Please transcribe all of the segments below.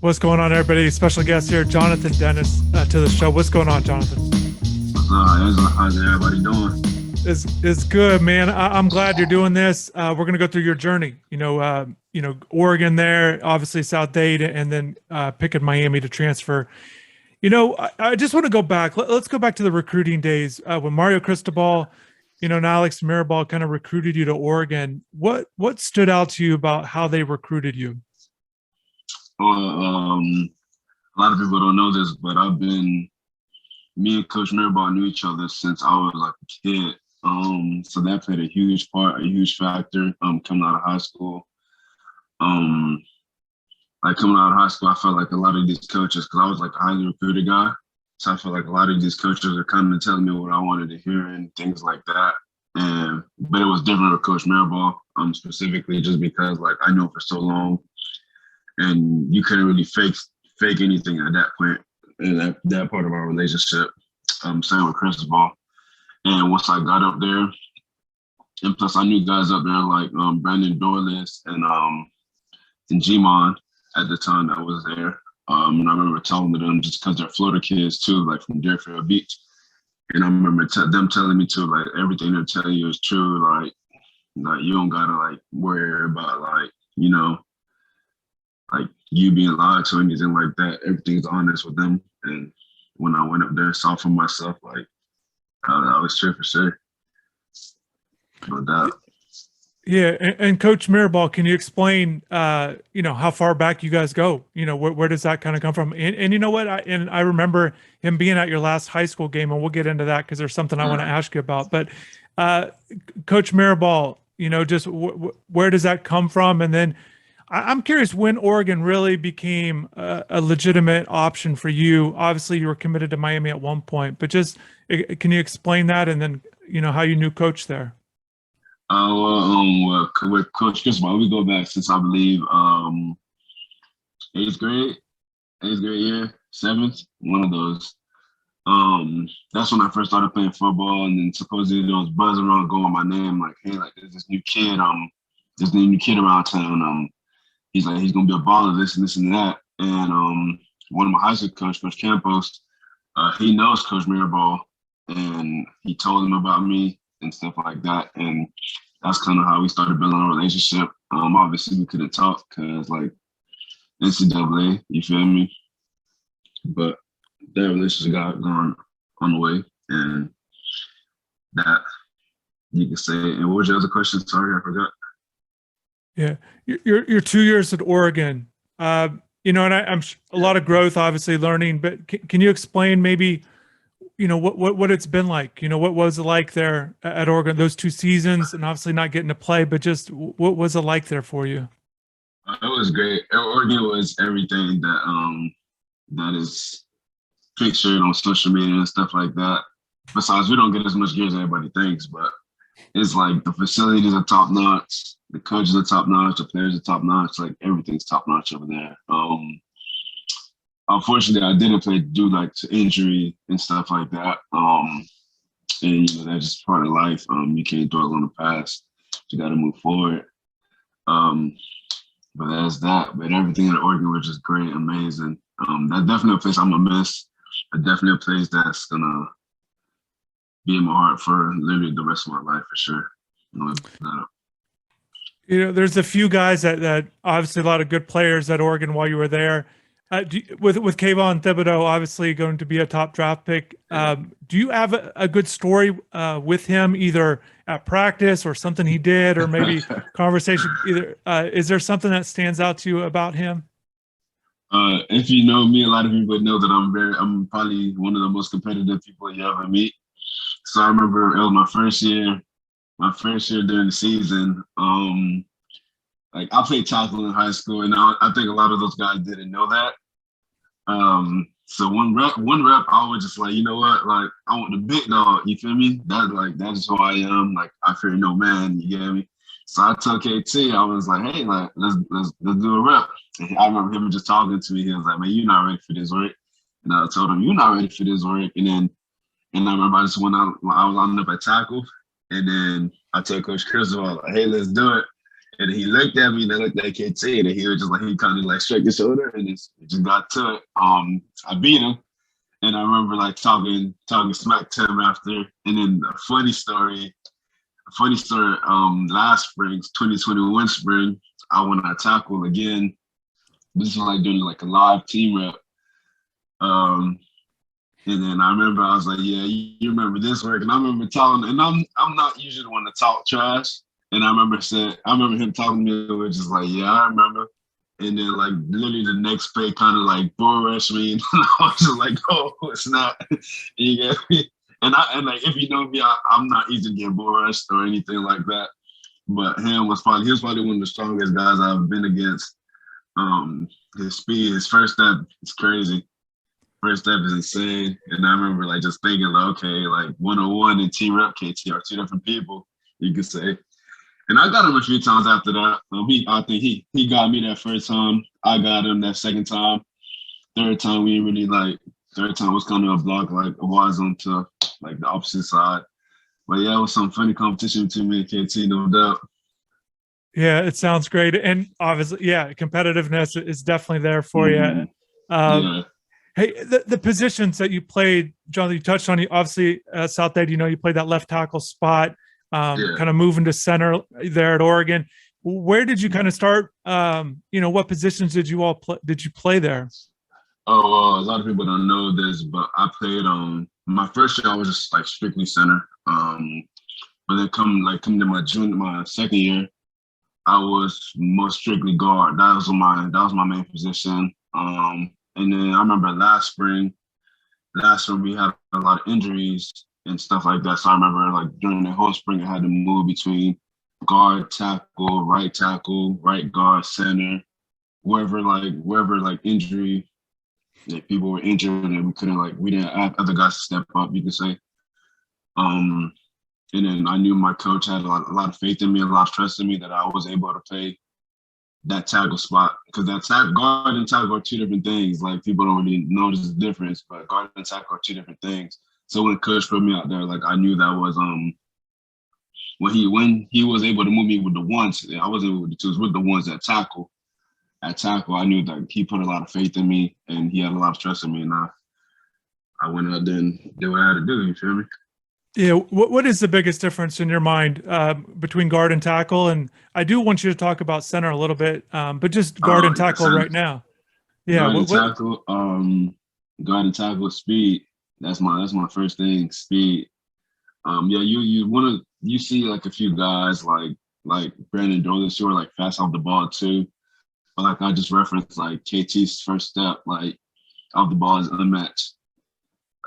What's going on, everybody? Special guest here, Jonathan Denis, to the show. What's going on, Jonathan? How's everybody doing? Is good, man. I'm glad you're doing this. We're gonna go through your journey. Oregon there, obviously South Dade, and then picking Miami to transfer. I just want to go back. Let's go back to the recruiting days when Mario Cristobal, and Alex Mirabal kind of recruited you to Oregon. What stood out to you about how they recruited you? A lot of people don't know this, but me and Coach Mirabal knew each other since I was like a kid. So that played a huge part, a huge factor. Coming out of high school, coming out of high school, I felt like a lot of these coaches, because I was like a highly recruited guy, so I felt like a lot of these coaches are kind of telling me what I wanted to hear and things like that. But it was different with Coach Mirabal, specifically just because like I knew him for so long, and you couldn't really fake anything at that point in that part of our relationship. Same with Cristobal. And once I got up there, and plus I knew guys up there like Brandon Dorless and Gmon at the time that was there. And I remember telling them just because they're Florida kids too, like from Deerfield Beach. And I remember them telling me too, like everything they're telling you is true. Like you don't gotta like worry about like you being lied to or anything like that. Everything's honest with them. And when I went up there and saw for myself, like I was sure for sure. No doubt. Yeah, and Coach Mirabal, can you explain, how far back you guys go? Where does that kind of come from? And you know what? I remember him being at your last high school game, and we'll get into that because there's something I want to ask you about. But Coach Mirabal, just where does that come from? And then I'm curious when Oregon really became a legitimate option for you. Obviously, you were committed to Miami at one point, but just can you explain that? And then, how you knew Coach there? With Coach Cristobal, we go back since I believe eighth grade year, seventh, one of those. That's when I first started playing football, and then supposedly there was buzz around going my name, like, hey, like there's this new kid around town. He's like, he's gonna be a baller, this and that. And one of my high school Coach Campos, he knows Coach Mirabal, and he told him about me and stuff like that. And that's kind of how we started building a relationship. Obviously we couldn't talk because like NCAA, you feel me? But that relationship got gone on the way, and that you can say. And what was your other question? Sorry, I forgot. Yeah, you're 2 years at Oregon. And I'm a lot of growth, obviously learning. But can you explain maybe, what it's been like? What was it like there at Oregon those 2 seasons, and obviously not getting to play, but just what was it like there for you? It was great. Oregon was everything that is pictured on social media and stuff like that. Besides, we don't get as much gear as everybody thinks, but it's like the facilities are top notch, the coaches are top notch, the players are top notch, like everything's top notch over there. Unfortunately, I didn't play due like to injury and stuff like that. And that's just part of life. You can't dwell on the past. You got to move forward. But that's that. But everything in Oregon was just great, amazing. That's definitely a place I'm gonna miss. Definitely a place that's gonna be in my heart for literally the rest of my life for sure. There's a few guys that obviously a lot of good players at Oregon while you were there. With Kayvon Thibodeaux, obviously going to be a top draft pick. Do you have a good story with him, either at practice or something he did, or maybe conversation? Either is there something that stands out to you about him? If you know me, a lot of people know that I'm probably one of the most competitive people you ever meet. So I remember it was my first year during the season. Like I played tackle in high school, and I think a lot of those guys didn't know that. So one rep, I was just like, you know what, like I want the big dog. You feel me? That is who I am. Like I fear no man. You get me? So I told KT, I was like, hey, like let's do a rep. And I remember him just talking to me. He was like, man, you're not ready for this work. And I told him, you're not ready for this work. And I remember I just went out. I was lining up at tackle, and then I told Coach Cristobal, like, hey, let's do it. And he looked at me and I looked at KT and he was just like, he kind of like shook his shoulder and it just got to it. I beat him. And I remember like talking smack to him after. And then a funny story, last spring, 2021 spring, I went on a tackle again. This is like doing like a live team rep. And then I remember I was like, yeah, you remember this work. And I remember talking, and I'm not usually the one to talk trash. And I remember him talking to me, it was just like, yeah, I remember. And then like literally the next play kind of like bull rushed me. And I was just like, oh, it's not. You get me? And like if you know me, I'm not easy to get bull rushed or anything like that. But he was probably one of the strongest guys I've been against. His speed, his first step is crazy. First step is insane. And I remember like just thinking like, okay, like 101 and T-Rep KT are two different people, you could say. And I got him a few times after that. I think he got me that first time. I got him that second time. Third time third time was kind of a block, like a was onto like the opposite side. But yeah, it was some funny competition between me and KT, no doubt. Yeah, it sounds great. And obviously, yeah, competitiveness is definitely there for you. Yeah. Hey, the positions that you played, John, you touched on, you obviously South Ed, you played that left tackle spot, kind of moving to center there at Oregon. Where did you kind of start? What positions did you play there? Oh, a lot of people don't know this, but I played my first year I was just like strictly center. But then come to my second year, I was more strictly guard. That was my main position. And then I remember last spring we had a lot of injuries and stuff like that. So I remember like during the whole spring I had to move between guard, tackle, right guard, center, wherever injury, like people were injured and we didn't have other guys to step up, you could say. And then I knew my coach had a lot of faith in me, a lot of trust in me that I was able to play that tackle spot, because guard and tackle are two different things. Like people don't really notice the difference, but guard and tackle are two different things. So when coach put me out there, like I knew that was when he was able to move me with the ones, I wasn't with the twos, with the ones that tackle. At tackle, I knew that he put a lot of faith in me and he had a lot of trust in me, and I went out there and did what I had to do. You feel me? Yeah. What is the biggest difference in your mind between guard and tackle? And I do want you to talk about center a little bit, but just guard and tackle right now. Yeah. Guard and tackle, speed. That's my first thing, speed. You see like a few guys like Brandon Dolan, who are like fast off the ball too. But like I just referenced like KT's first step, like off the ball is unmatched.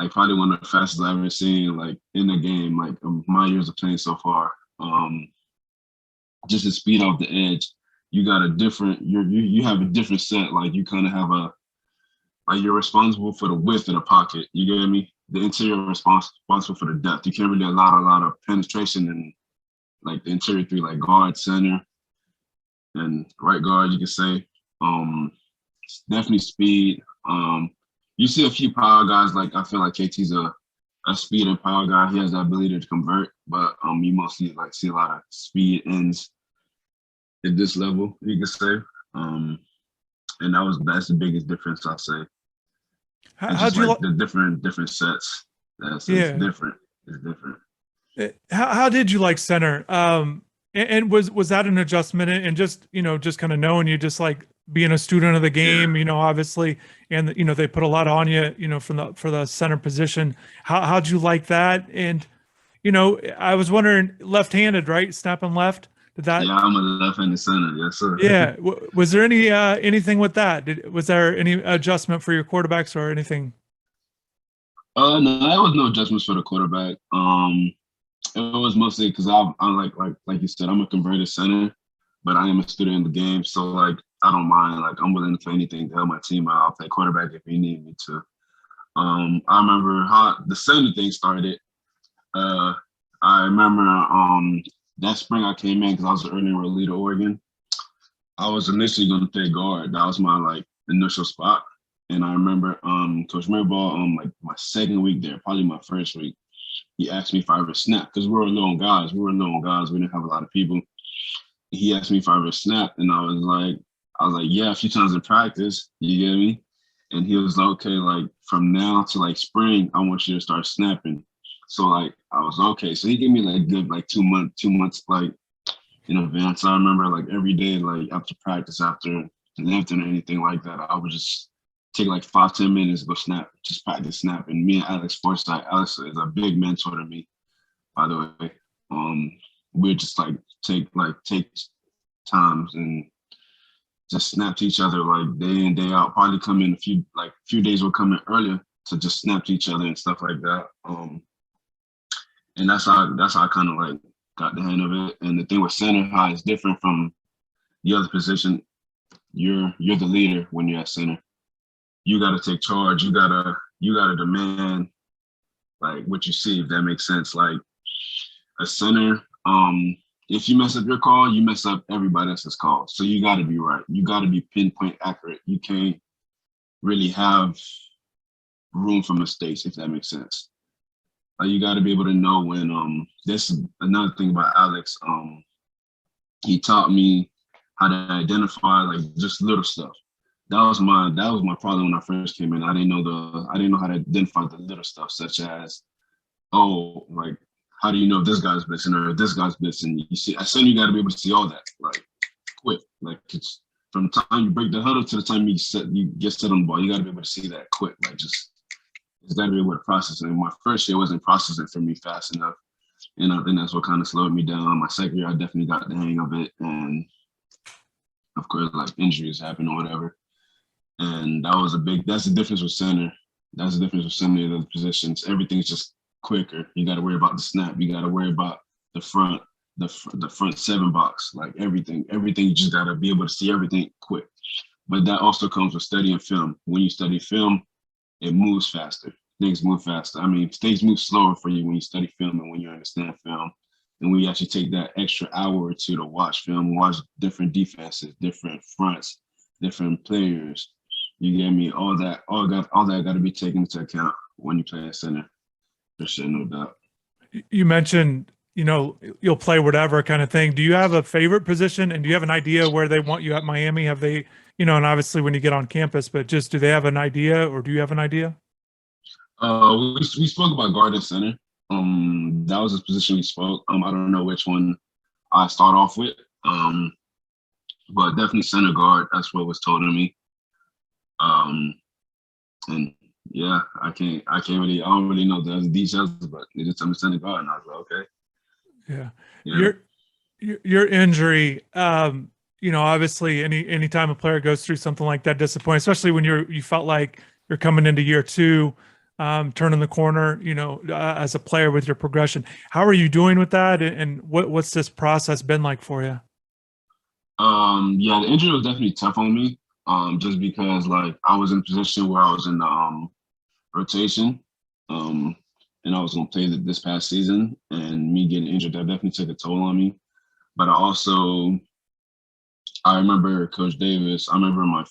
Like probably one of the fastest I've ever seen, like in the game, like my years of playing so far. Just the speed off the edge, you got you have a different set. Like you kind of have you're responsible for the width of the pocket. You get me? The interior responsible for the depth. You can't really allow a lot of penetration in like the interior three, like guard, center, and right guard. You could say. Definitely speed. You see a few power guys, like I feel like KT's a speed and power guy. He has the ability to convert, but you mostly like see a lot of speed ends at this level, you could say. And that's the biggest difference, I'll say. How'd you the different sets? It's different. It's different. How did you like center? And was that an adjustment? And just kind of knowing you, just like being a student of the game, obviously, and they put a lot on you, for the center position. How'd you like that? And I was wondering, left-handed, right? Snapping left. Did that? Yeah, I'm a left-handed center. Yes, sir. Yeah. Was there anything with that? Was there any adjustment for your quarterbacks or anything? No, there was no adjustments for the quarterback. It was mostly because I'm like you said, I'm a converted center, but I am a student in the game. So like I don't mind. Like I'm willing to play anything to help my team out. I'll play quarterback if you need me to. I remember how the center thing started. I remember that spring I came in because I was an early enrollee to Oregon. I was initially going to play guard. That was my initial spot. And I remember Coach Mirabal, like my second week there, probably my first week, he asked me if I ever snapped because we were low on guys. We didn't have a lot of people. he asked me if I ever snapped, and I was like, yeah, a few times in practice. You get me? And he was like, okay, like from now to like spring, I want you to start snapping. So like I was okay. So he gave me like good like 2 months like in advance. I remember like every day, like after practice, after lifting or anything like that, I would just take like 5-10 minutes, go snap, just practice snap. And me and Alex Forsyth, Alex is a big mentor to me, by the way. We'd just like take times and just snap to each other like day in, day out. Probably come in few days will come in earlier to just snap to each other and stuff like that. And that's how I kind of like got the hang of it. And the thing with center, how it's different from the other position. You're the leader when you're at center. You got to take charge. You gotta demand like what you see, if that makes sense. Like a center, if you mess up your call, you mess up everybody else's call. So you got to be right. You got to be pinpoint accurate. You can't really have room for mistakes, if that makes sense. You got to be able to know when. This is another thing about Alex. He taught me how to identify like just little stuff. That was my problem when I first came in. I didn't know how to identify the little stuff, such as, oh, like, how do you know if this guy's blitzing or if this guy's blitzing? You see, I said you got to be able to see all that, like, quick. Like, it's from the time you break the huddle to the time you get set on the ball. You got to be able to see that quick. Like, it's got to be able to process it. And my first year wasn't processing for me fast enough, and I think that's what kind of slowed me down. My second year, I definitely got the hang of it, and of course, like injuries happen or whatever. And that's the difference with center. That's the difference with center of the positions. Everything's just quicker. You got to worry about the snap. You got to worry about the front 7 box, like everything. You just got to be able to see everything quick. But that also comes with studying film. When you study film, it moves faster. Things move faster. I mean, things move slower for you when you study film and when you understand film. And when you actually take that extra hour or two to watch film, watch different defenses, different fronts, different players. You get me? All that got to be taken into account when you play at center. For sure, no doubt. You mentioned, you'll play whatever kind of thing. Do you have a favorite position, and do you have an idea where they want you at Miami? Have they, and obviously when you get on campus, but just do they have an idea, or do you have an idea? We spoke about guard and center. That was the position we spoke. I don't know which one I start off with. But definitely center guard. That's what was told to me. And yeah, I don't really know the details, but they just tell me center guard, and I was like, okay. Yeah. Your injury, obviously anytime a player goes through something like that, disappointing, especially when you felt like you're coming into year 2, turning the corner, as a player with your progression. How are you doing with that? And what's this process been like for you? Yeah, the injury was definitely tough on me. Just because like I was in a position where I was in the rotation. And I was gonna play this past season, and me getting injured, that definitely took a toll on me. But I remember Coach Davis. I remember it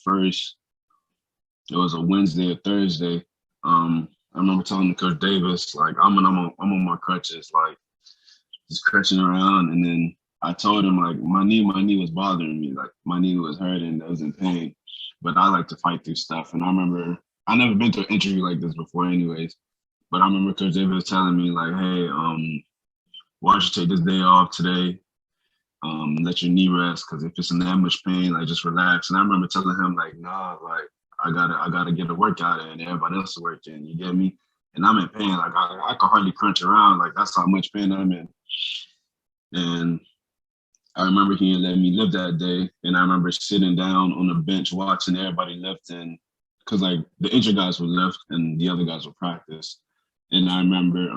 was a Wednesday or Thursday. I remember telling Coach Davis, like, I'm on my crutches, like just crutching around. And then I told him, like, my knee was bothering me, like my knee was hurting, I was in pain. But I like to fight through stuff. And I remember I never been to an injury like this before, anyways. But I remember Coach Davis telling me, like, hey, why don't you take this day off today? Let your knee rest, because if it's in that much pain, like, just relax. And I remember telling him, like, nah, like, I gotta get a workout in, and everybody else is working. You get me? And I'm in pain. Like, I can hardly crunch around. Like, that's how much pain I'm in. And I remember he let me live that day, and I remember sitting down on the bench watching everybody lift, and because like the injured guys would lift and the other guys would practice. And I remember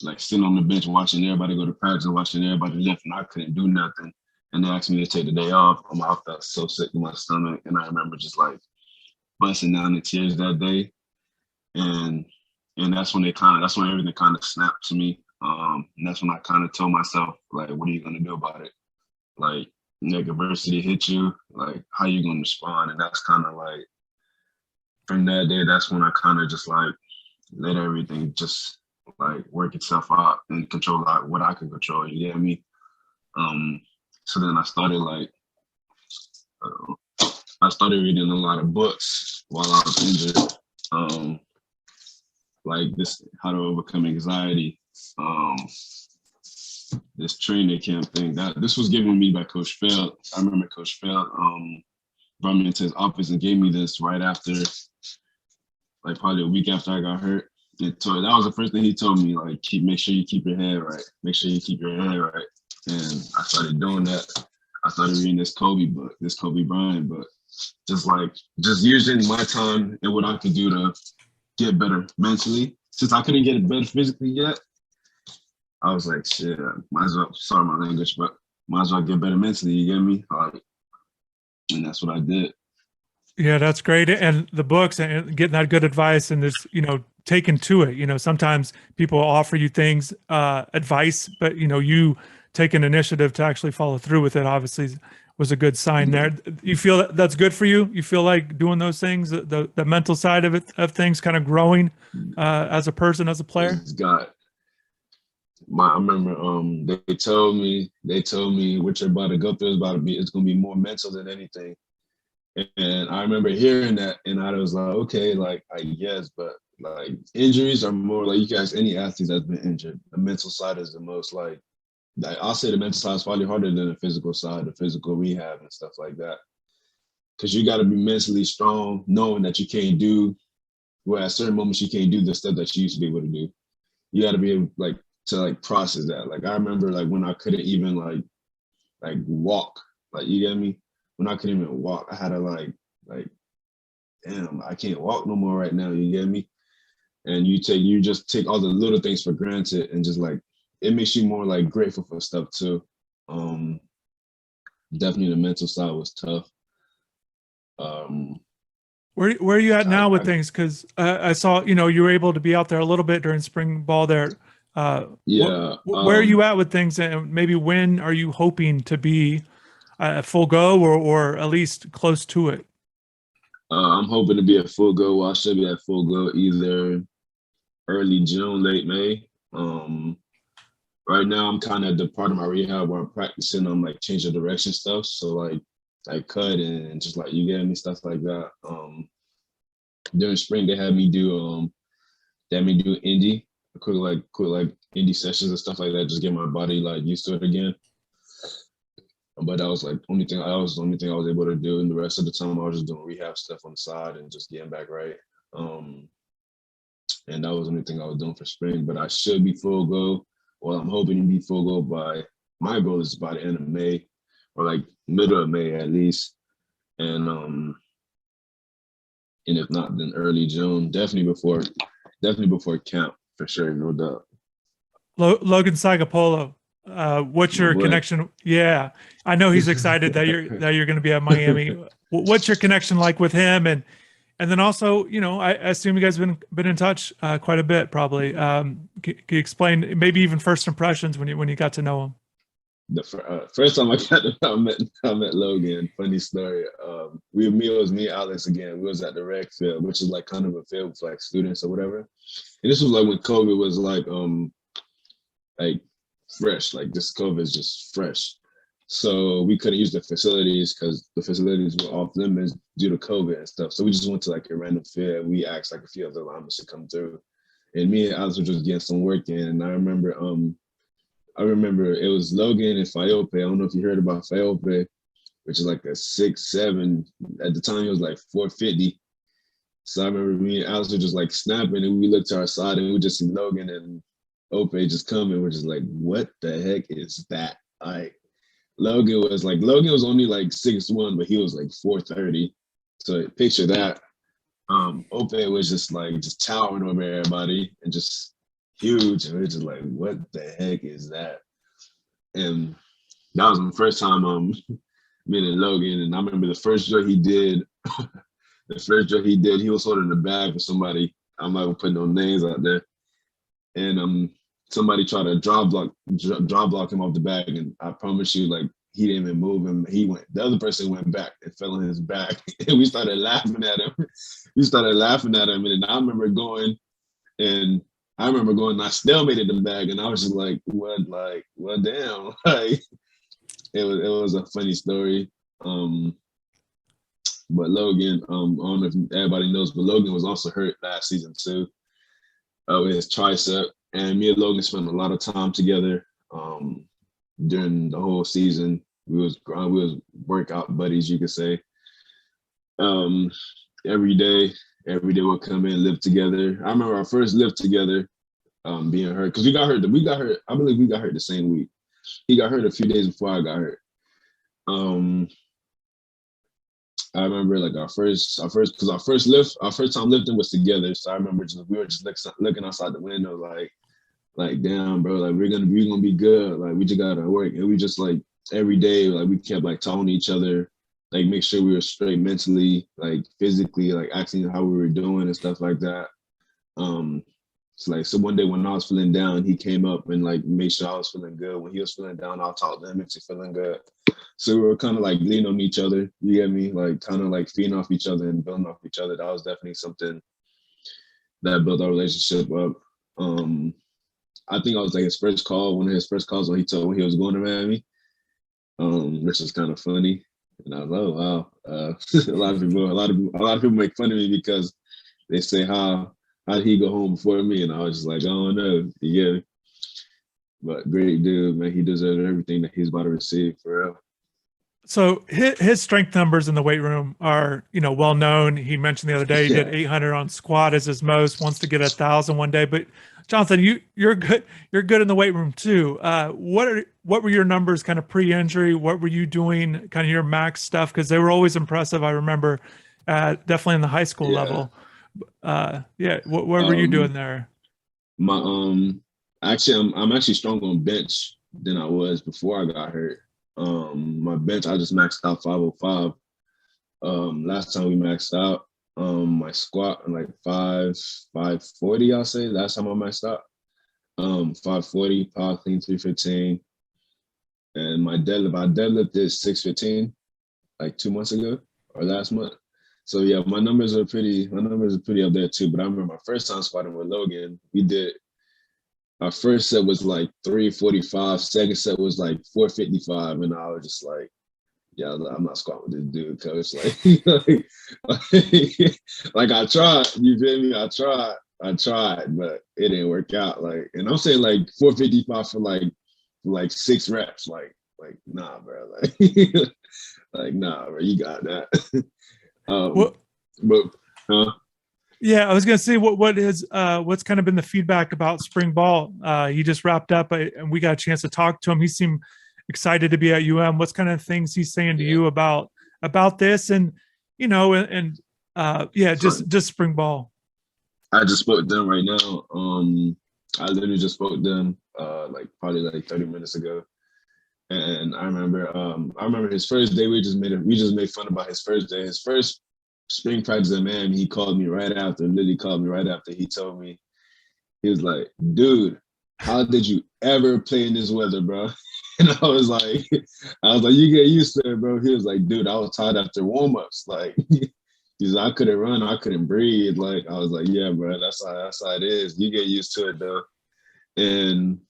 like sitting on the bench watching everybody go to practice and watching everybody lift, and I couldn't do nothing. And they asked me to take the day off. I felt so sick in my stomach, and I remember just like busting down in tears that day. And that's when everything kind of snapped to me. And that's when I kind of told myself, like, what are you gonna do about it? Like, adversity hit you, like, how you gonna respond? And that's kind of like, from that day, that's when I kind of just like let everything just like work itself out and control like what I can control. You get me? So then I started reading a lot of books while I was injured, like this, how to overcome anxiety, this training camp thing. That this was given me by Coach Feld. I remember Coach Feld brought me into his office and gave me this right after, like probably a week after I got hurt. That was the first thing he told me, like, make sure you keep your head right. Make sure you keep your head right. And I started doing that. I started reading this Kobe book, this Kobe Bryant book. Just using my time and what I could do to get better mentally. Since I couldn't get better physically yet, I was like, shit, might as well, sorry my language, but might as well get better mentally, you get me? And that's what I did. Yeah, that's great. And the books and getting that good advice and this, taken to it. Sometimes people offer you things, advice, but you take an initiative to actually follow through with it, obviously was a good sign there. You feel that's good for you? You feel like doing those things, the mental side of things kind of growing as a person, as a player? I remember they told me what you're about to go through it's gonna be more mental than anything. And I remember hearing that, and I was like, okay, like I guess, but like injuries are more like, you guys, any athlete that's been injured, the mental side is the most like I'll say the mental side is probably harder than the physical side, the physical rehab and stuff like that. Because you got to be mentally strong, knowing that you can't do, well, at certain moments you can't do the stuff that you used to be able to do. You got to be able to process that. Like I remember when I couldn't even like walk, like you get me? When I couldn't even walk, I had to like, damn, I can't walk no more right now, you get me? And you just take all the little things for granted, and just like, it makes you more like grateful for stuff too. Definitely the mental side was tough. Where are you at now with things? Because I saw you were able to be out there a little bit during spring ball there. Yeah. Where are you at with things, and maybe when are you hoping to be at full go or at least close to it? I'm hoping to be at full go. Well, I should be at full go either early June, late May. Right now I'm kind of at the part of my rehab where I'm practicing on like change of direction stuff. So like cut and just like, you get me, stuff like that. During spring they had me do indie, quick indie sessions and stuff like that, just get my body like used to it again. But that was like the only thing I was able to do, and the rest of the time I was just doing rehab stuff on the side and just getting back right. And that was the only thing I was doing for spring. But I should be full go. Well, I'm hoping to be full go my goal is by the end of May, or like middle of May at least. And if not, then early June, definitely before camp for sure, no doubt. Logan Sagapolo, what's your connection? Yeah, I know he's excited that you're going to be at Miami. What's your connection like with him? And then also, I assume you guys have been in touch quite a bit, probably. Can you explain maybe even first impressions when you got to know him? The first time I met Logan, funny story. It was me and Alex again. We was at the rec field, which is like kind of a field for like students or whatever. And this was like when COVID was like fresh, like this COVID is just fresh. So we couldn't use the facilities because the facilities were off limits due to COVID and stuff. So we just went to like a random field. We asked like a few of the linemen to come through. And me and Alex were just getting some work in. And I remember it was Logan and Fiope. I don't know if you heard about Fiope, which is like a 6'7". At the time he was like 450. So I remember me and Alex were just like snapping, and we looked to our side and we just see Logan and Ope just coming. We're just like, what the heck is that? Like, Logan was only like 6'1", but he was like 430. So picture that. Ope was just towering over everybody and just huge. And we're just like, what the heck is that? And that was my first time meeting Logan. And I remember the first drill he did, he was holding the bag for somebody. I'm not gonna put no names out there. And somebody tried to draw block him off the bag, and I promise you, like, he didn't even move him. The other person went back and fell on his back, and we started laughing at him. And then I remember going, and I stalemated the bag, and I was just like, what damn, like. it was a funny story. But Logan, I don't know if everybody knows, but Logan was also hurt last season too, with his tricep. And me and Logan spent a lot of time together during the whole season. We was workout buddies, you could say. Um, every day, we'll come in, live together. I remember our first live together, being hurt because we got hurt. I believe we got hurt the same week. He got hurt a few days before I got hurt. I remember like our first time lifting was together. So I remember we were just looking outside the window, like damn, bro, like we're gonna be good. Like we just gotta work, and we just like every day, like we kept like talking to each other, like make sure we were straight mentally, like physically, like asking how we were doing and stuff like that. So one day when I was feeling down, he came up and like made sure I was feeling good. When he was feeling down, I'll talk to him into feeling good. So we were kind of like leaning on each other. You get me? Like kind of like feeding off each other and building off each other. That was definitely something that built our relationship up. I think I was like his first call, one of his first calls when he was going to Miami, which is kind of funny. And I was like, oh wow. A lot of people make fun of me because they say how did he go home before me? And I was just like, I don't know. Yeah. But great dude, man. He deserves everything that he's about to receive for real. So his strength numbers in the weight room are, well known. He mentioned the other day he did 800 on squat as his most, wants to get 1,000 one day. But Jonathan, you're good. You're good in the weight room too. What were your numbers kind of pre-injury? What were you doing? Kind of your max stuff, because they were always impressive. I remember, definitely in the high school level. Yeah. What were you doing there? My actually, I'm actually stronger on bench than I was before I got hurt. My bench, I just maxed out 505. Last time we maxed out. My squat like 540, I'll say. Last time I maxed out. 540, power clean 315. And my deadlift, I deadlifted 615 like 2 months ago or last month. So yeah, my numbers are pretty up there too. But I remember my first time squatting with Logan, our first set was like 345, second set was like 455, and I was just like, yeah, I'm not squatting with this dude, coach. Like I tried, you feel me? I tried, but it didn't work out. Like, and I'm saying like 455 for like 6 reps. Like nah, bro. Like nah, bro, you got that. Well, but yeah, I was gonna say what's kind of been the feedback about spring ball. He just wrapped up, and we got a chance to talk to him. He seemed excited to be at UM. What's kind of things he's saying to you about this, and just spring ball. I just spoke to them right now. I literally just spoke to them like probably like 30 minutes ago. And I remember his first day. We just made fun about his first day. His first spring practice in Miami, he called me right after. Literally called me right after. He told me, he was like, "Dude, how did you ever play in this weather, bro?" And I was like, "You get used to it, bro." He was like, "Dude, I was tired after warm-ups. Like, he's like, I couldn't run, I couldn't breathe." Like, I was like, "Yeah, bro, that's how it is. You get used to it, though." And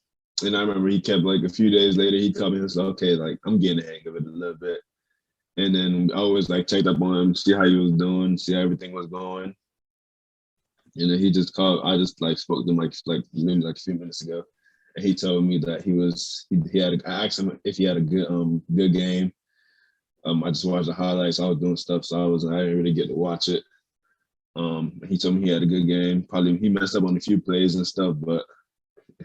I remember he kept like a few days later, he called me and said, "Okay, like I'm getting the hang of it a little bit." And then I always like checked up on him, see how he was doing, see how everything was going. And then he just called. I just like spoke to him like maybe like a few minutes ago, and he told me that he had. I asked him if he had a good game. I just watched the highlights. I was doing stuff, so I didn't really get to watch it. He told me he had a good game. Probably he messed up on a few plays and stuff, but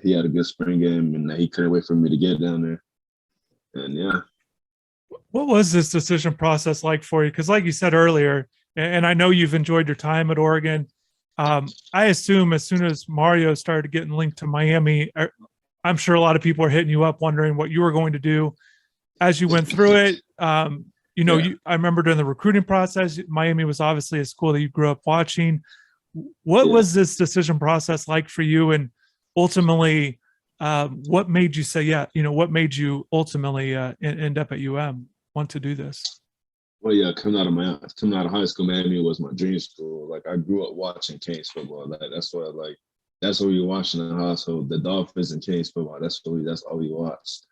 he had a good spring game, and he couldn't wait for me to get down there. And yeah. What was this decision process like for you? Because like you said earlier, and I know you've enjoyed your time at Oregon, I assume as soon as Mario started getting linked to Miami, I'm sure a lot of people are hitting you up wondering what you were going to do as you went through it. I remember during the recruiting process, Miami was obviously a school that you grew up watching. What was this decision process like for you? And ultimately, what made you say, what made you ultimately end up at want to do this? Well, yeah, coming out of high school, Miami was my dream school. Like I grew up watching Canes football. Like that's what we watching in the household. The Dolphins and Canes football. That's all we watched.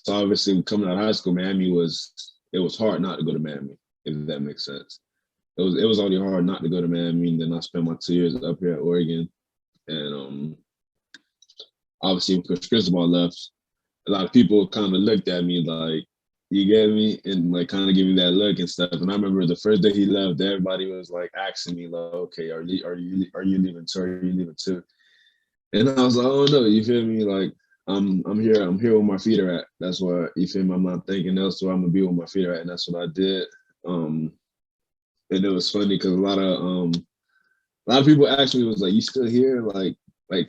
So obviously coming out of high school, Miami it was hard not to go to Miami, if that makes sense. It was already hard not to go to Miami, and then I spent my 2 years up here at Oregon, and obviously when Coach Cristobal left, a lot of people kind of looked at me like, you get me, and like kind of give me that look and stuff. And I remember the first day he left, everybody was like asking me like, okay, are you leaving too? Are you leaving too? And I was like, oh no, you feel me? Like I'm here where my feet are at. That's why, you feel me? I'm not thinking else where I'm gonna be where my feet are at, and that's what I did. And it was funny because a lot of people asked me, was like, you still here? Like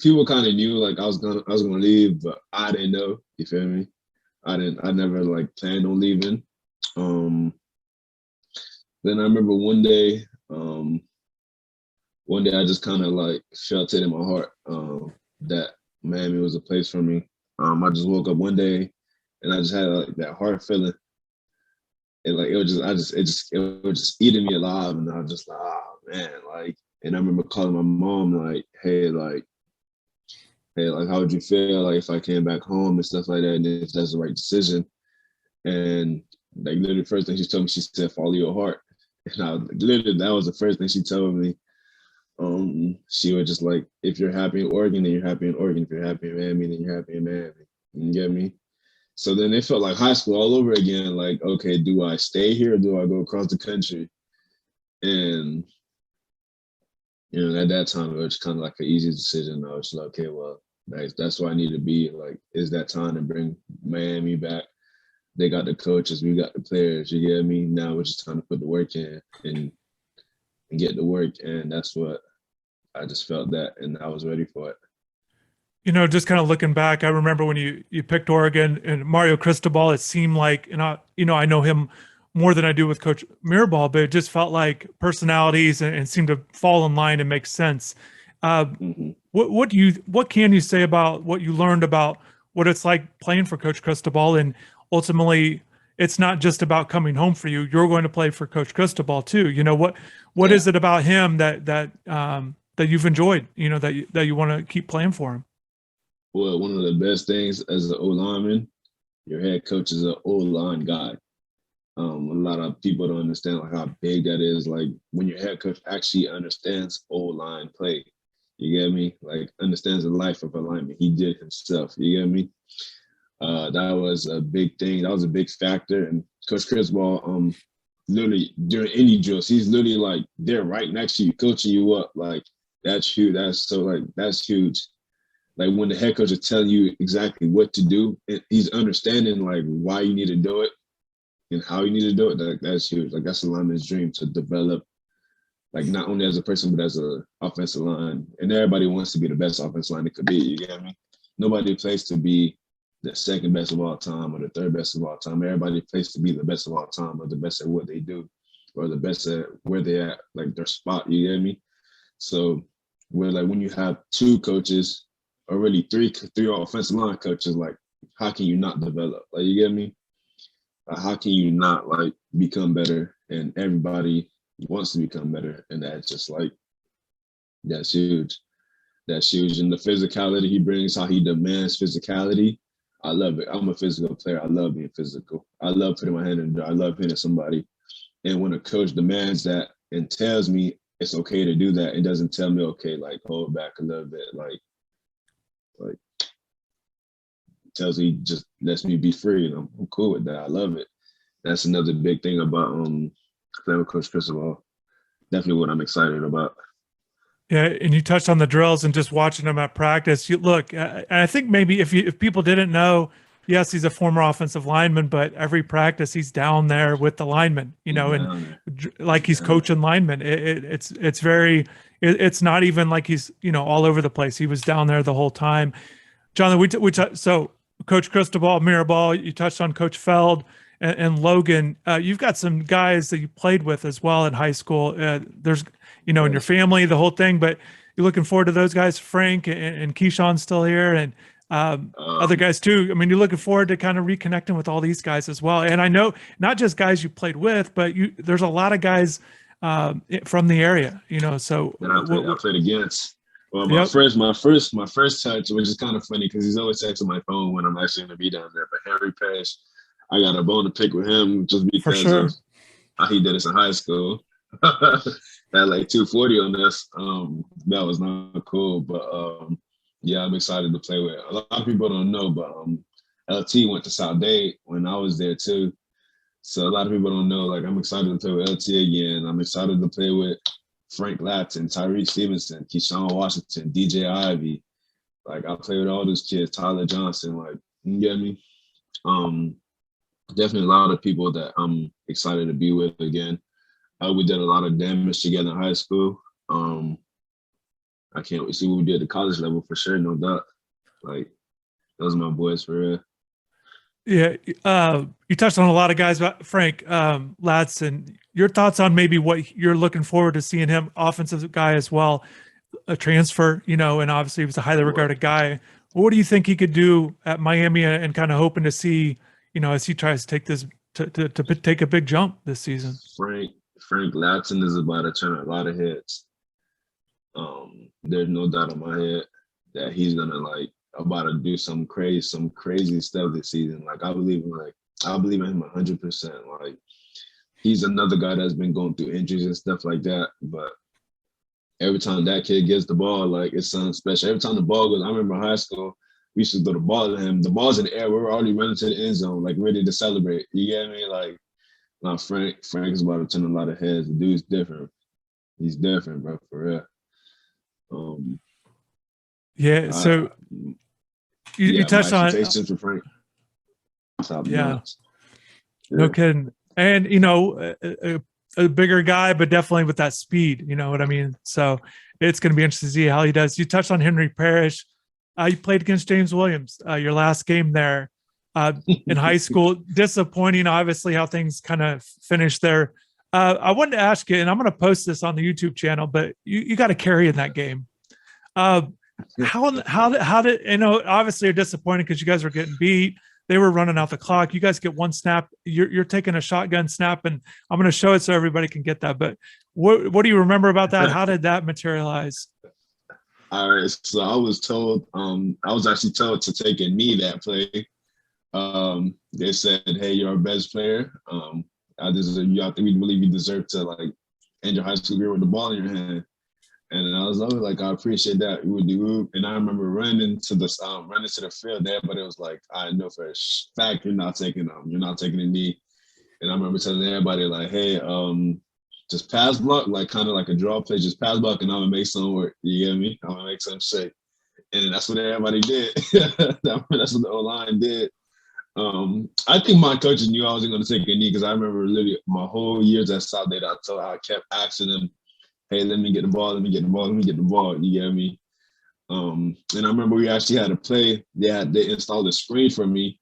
people kind of knew like I was gonna leave, but I didn't know. You feel me? I never like planned on leaving. Then I remember one day I just kind of like felt it in my heart that Miami was a place for me. I just woke up one day and I just had like that heart feeling. And like it was just eating me alive, and I was just like, oh man, like. And I remember calling my mom like, hey, like how would you feel like if I came back home and stuff like that, and if that's the right decision? And like literally the first thing she told me, she said, follow your heart. And I literally, that was the first thing she told me. She was just like, if you're happy in Oregon, then you're happy in Oregon. If you're happy in Miami, then you're happy in Miami. You get me? So then it felt like high school all over again. Like, okay, do I stay here or do I go across the country? And you know, at that time, it was kind of like an easy decision. I was like, okay, well, that's where I need to be. Like, is that time to bring Miami back? They got the coaches, we got the players. You get me? Now it's just time to put the work in and get the work. And that's what I just felt that, and I was ready for it. You know, just kind of looking back, I remember when you picked Oregon and Mario Cristobal, it seemed like, and I know him more than I do with Coach Mirabal, but it just felt like personalities and seemed to fall in line and make sense. Mm-hmm. What can you say about what you learned about what it's like playing for Coach Cristobal? And ultimately, it's not just about coming home for you. You're going to play for Coach Cristobal too. You know, what is it about him that you've enjoyed, you know, that you want to keep playing for him? Well, one of the best things as an O lineman, your head coach is an O line guy. A lot of people don't understand like how big that is. Like when your head coach actually understands O line play, you get me? Like understands the life of a lineman. He did himself. You get me? That was a big thing. That was a big factor. And Coach Cristobal, literally during any drills, he's literally like they're right next to you, coaching you up. Like that's huge. That's huge. Like when the head coach is telling you exactly what to do, he's understanding like why you need to do it and how you need to do it. Like that's huge. Like that's a lineman's dream, to develop, like not only as a person but as an offensive line. And everybody wants to be the best offensive line it could be. You get me? Nobody plays to be the second best of all time or the third best of all time. Everybody plays to be the best of all time or the best at what they do or the best at where they at, like their spot. You get me? So when you have two coaches, or really three offensive line coaches, like how can you not develop? Like you get me? How can you not like become better? And everybody wants to become better, and that's just like that's huge. That's huge. And the physicality he brings, how he demands physicality, I love it. I'm a physical player. I love being physical. I love putting my hand in there. I love hitting somebody. And when a coach demands that and tells me it's okay to do that, it doesn't tell me, okay, like hold back a little bit, like tells me, just lets me be free, and I'm cool with that. I love it. That's another big thing about playing with Coach Cristobal. Definitely what I'm excited about. Yeah, and you touched on the drills and just watching them at practice. You look, and I think maybe if people didn't know, yes, he's a former offensive lineman, but every practice he's down there with the linemen, you know, and like he's coaching linemen. It's very, it's not even like he's, you know, all over the place. He was down there the whole time. Jonathan, so Coach Cristobal, Mirabal, you touched on Coach Feld and Logan. You've got some guys that you played with as well in high school. There's, you know, in your family, the whole thing, but you're looking forward to those guys, Frank and Keyshawn's still here, and other guys too. I mean, you're looking forward to kind of reconnecting with all these guys as well. And I know not just guys you played with, but there's a lot of guys from the area, you know, so. I played against. Well, Yep, my first touch, which is kind of funny because he's always texting my phone when I'm actually going to be down there. But Henry Parrish, I got a bone to pick with him just for because of sure. how he did us in high school. Had like 240 on us. That was not cool. But yeah, I'm excited to play with. A lot of people don't know, but LT went to South Dade when I was there too. So a lot of people don't know. Like I'm excited to play with LT again. I'm excited to play with Frank Ladson, Tyrese Stevenson, Keyshawn Washington, DJ Ivy. Like I play with all those kids, Tyler Johnson. Like you get me? Um, Definitely a lot of people that I'm excited to be with again. We did a lot of damage together in high school. I can't wait to see what we did at the college level for sure, no doubt. Like those are my boys for real. Yeah, you touched on a lot of guys, but Frank Ladson, your thoughts on maybe what you're looking forward to seeing him, offensive guy as well, a transfer, and obviously he was a highly regarded guy. What do you think he could do at Miami, and kind of hoping to see, as he tries to take this to take a big jump this season? Frank Ladson is about to turn a lot of heads. There's no doubt in my head that he's gonna like about to do some crazy stuff this season. Like I believe in him 100%. Like he's another guy that's been going through injuries and stuff like that. But every time that kid gets the ball, like it's something special. Every time the ball goes, I remember in high school, we used to throw the ball to him. The ball's in the air, we were already running to the end zone, like ready to celebrate. You get me? Like now Frank is about to turn a lot of heads. The dude's different. He's different, bro, for real. Yeah. So you My touched on, expectations for Frank. yeah, no kidding. And a bigger guy, but definitely with that speed. You know what I mean? So it's going to be interesting to see how he does. You touched on Henry Parrish. You played against James Williams, your last game there in high school. Disappointing, obviously, how things kind of finished there. I wanted to ask you, and I'm going to post this on the YouTube channel, but you got to carry in that game. How did obviously you're disappointed because you guys were getting beat. They were running out the clock. You guys get one snap. You're taking a shotgun snap, and I'm going to show it so everybody can get that. But what do you remember about that? How did that materialize? All right, so I was told, I was actually told to take a knee that play. They said, "Hey, you're our best player. I think we believe you deserve to like end your high school career with the ball in your hand." And I was always like, I appreciate that. We would do. And I remember running to the field there, but it was like, I know for a fact you're not taking a knee. And I remember telling everybody like, hey, just pass block, like kind of like a draw play, just pass block, and I'm gonna make something work. You get me? I'm gonna make something shake. And that's what everybody did. That's what the O-line did. I think my coaches knew I wasn't gonna take a knee because I remember literally my whole years at South Dade, I kept asking them, hey, let me get the ball. You get me? And I remember we actually had a play. They installed a screen for me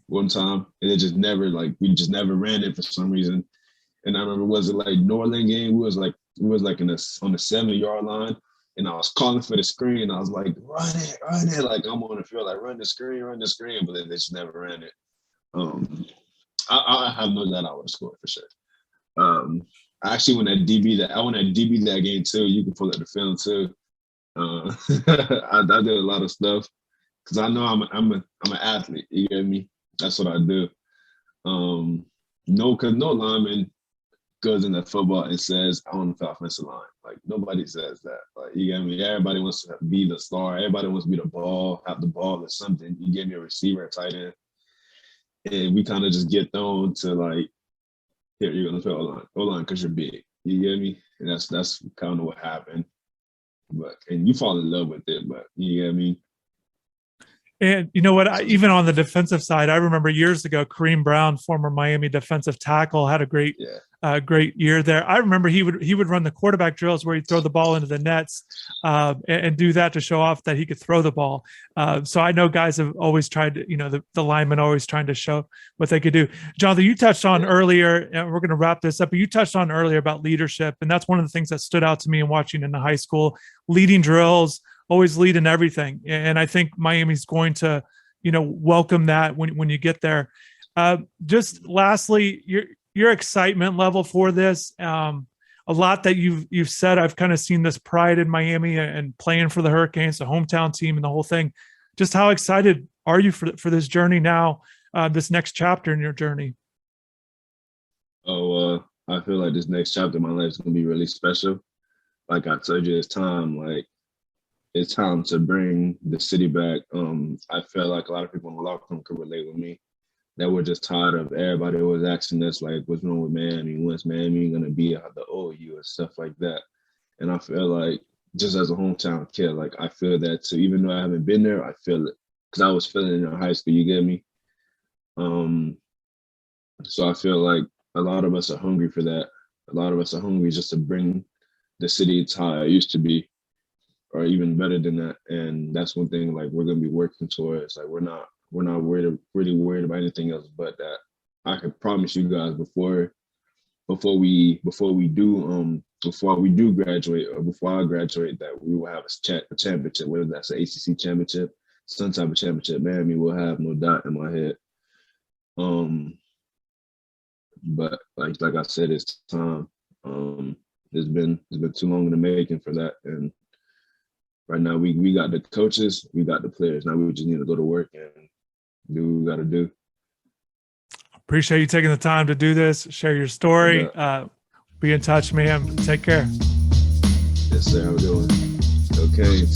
one time, and we just never ran it for some reason. And I remember, was it like Norland game? We was like on the 7-yard line, and I was calling for the screen. I was like, run it, like I'm on the field, like run the screen, but they just never ran it. I have no doubt I would have scored for sure. I actually went at DB that game too. You can pull up the film too. I did a lot of stuff because I know I'm an athlete. You get me? That's what I do. Because no lineman goes in the football and says, "I want to play offensive line." Like nobody says that. Like you get me? Everybody wants to be the star. Everybody wants to be the ball, have the ball or something. You give me a receiver, a tight end, and we kind of just get thrown to like, here, you're gonna play O-line because you're big. You get me? And that's kind of what happened. And you fall in love with it, but you get me? And you know what? Even on the defensive side, I remember years ago, Kareem Brown, former Miami defensive tackle, had a great year there. I remember he would run the quarterback drills where he'd throw the ball into the nets and do that to show off that he could throw the ball. So I know guys have always tried to, the linemen always trying to show what they could do. Jonathan, you touched on earlier, and we're going to wrap this up, but you touched on earlier about leadership. And that's one of the things that stood out to me in watching in the high school, leading drills, always lead in everything. And I think Miami's going to, welcome that when you get there. Just lastly, your excitement level for this. a lot that you've said. I've kind of seen this pride in Miami and playing for the Hurricanes, the hometown team, and the whole thing. Just how excited are you for this journey now, this next chapter in your journey? I feel like this next chapter in my life is gonna be really special. Like I told you, it's time. Like it's time to bring the city back. I feel like a lot of people in the locker room could relate with me. That we're just tired of everybody always asking us like, "What's wrong with Miami? When's Miami gonna be at the OU and stuff like that?" And I feel like just as a hometown kid, like I feel that too. Even though I haven't been there, I feel it because I was feeling it in high school. You get me? So I feel like a lot of us are hungry for that. A lot of us are hungry just to bring the city to how it used to be, or even better than that. And that's one thing like we're gonna be working towards. Like we're not really worried about anything else but that. I can promise you guys before we do graduate or before I graduate that we will have a championship, whether that's an ACC championship, some type of championship. Miami will have, no doubt in my head. But like I said, it's time. It's been too long in the making for that, and right now we got the coaches, we got the players. Now we just need to go to work and do what we got to do. Appreciate you taking the time to do this, share your story. Be in touch, man. Take care. Yes, sir. How we doing? Okay.